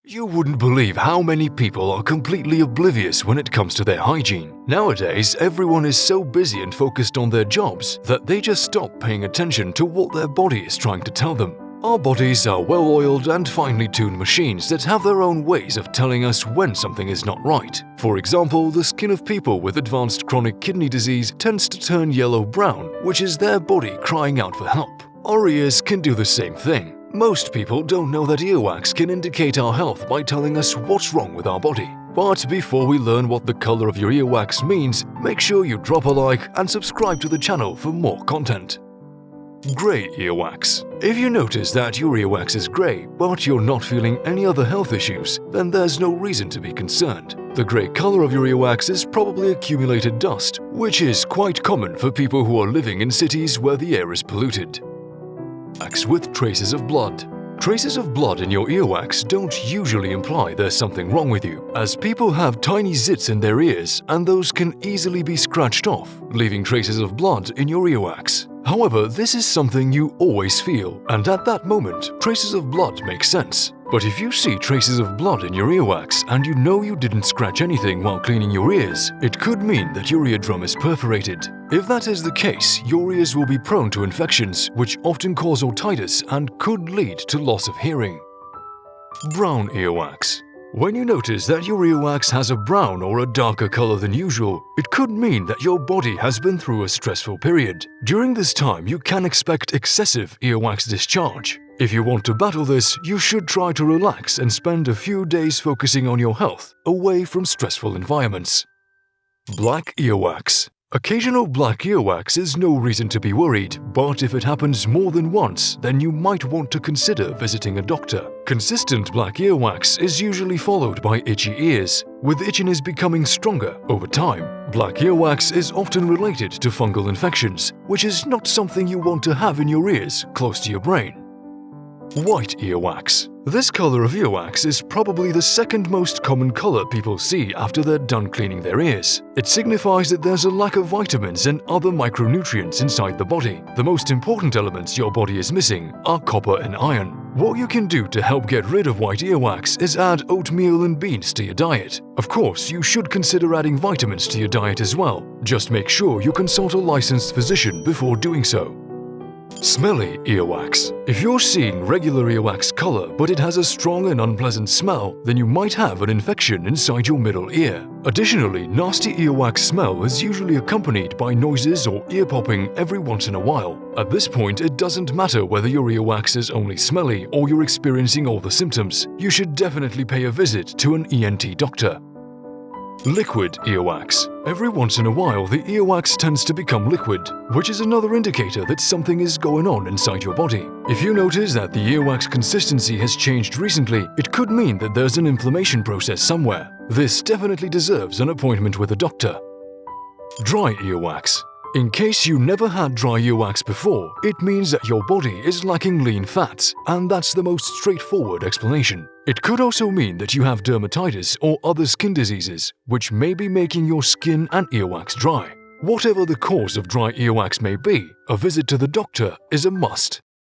You wouldn't believe how many people are completely oblivious when it comes to their hygiene. Nowadays, everyone is so busy and focused on their jobs that they just stop paying attention to what their body is trying to tell them. Our bodies are well-oiled and finely tuned machines that have their own ways of telling us when something is not right. For example, the skin of people with advanced chronic kidney disease tends to turn yellow-brown, which is their body crying out for help. Our ears can do the same thing. Most people don't know that earwax can indicate our health by telling us what's wrong with our body. But before we learn what the color of your earwax means, make sure you drop a like and subscribe to the channel for more content. Gray earwax. If you notice that your earwax is gray, but you're not feeling any other health issues, then there's no reason to be concerned. The gray color of your earwax is probably accumulated dust, which is quite common for people who are living in cities where the air is polluted. Earwax with traces of blood. Traces of blood in your earwax don't usually imply there's something wrong with you, as people have tiny zits in their ears and those can easily be scratched off, leaving traces of blood in your earwax. However, this is something you always feel, and at that moment, traces of blood make sense. But if you see traces of blood in your earwax and you know you didn't scratch anything while cleaning your ears, it could mean that your eardrum is perforated. If that is the case, your ears will be prone to infections, which often cause otitis and could lead to loss of hearing. Brown earwax. When you notice that your earwax has a brown or a darker color than usual, it could mean that your body has been through a stressful period. During this time, you can expect excessive earwax discharge. If you want to battle this, you should try to relax and spend a few days focusing on your health, away from stressful environments. Black earwax. Occasional black earwax is no reason to be worried, but if it happens more than once, then you might want to consider visiting a doctor. Consistent black earwax is usually followed by itchy ears, with itchiness becoming stronger over time. Black earwax is often related to fungal infections, which is not something you want to have in your ears close to your brain. White earwax. This color of earwax is probably the second most common color people see after they're done cleaning their ears. It signifies that there's a lack of vitamins and other micronutrients inside the body. The most important elements your body is missing are copper and iron. What you can do to help get rid of white earwax is add oatmeal and beans to your diet. Of course, you should consider adding vitamins to your diet as well. Just make sure you consult a licensed physician before doing so. Smelly earwax. If you're seeing regular earwax color but it has a strong and unpleasant smell, then you might have an infection inside your middle ear. Additionally, nasty earwax smell is usually accompanied by noises or ear popping every once in a while. At this point, it doesn't matter whether your earwax is only smelly or you're experiencing all the symptoms. You should definitely pay a visit to an ENT doctor. Liquid earwax. Every once in a while, the earwax tends to become liquid, which is another indicator that something is going on inside your body. If you notice that the earwax consistency has changed recently, it could mean that there's an inflammation process somewhere. This definitely deserves an appointment with a doctor. Dry earwax. In case you never had dry earwax before, it means that your body is lacking lean fats, and that's the most straightforward explanation. It could also mean that you have dermatitis or other skin diseases, which may be making your skin and earwax dry. Whatever the cause of dry earwax may be, a visit to the doctor is a must.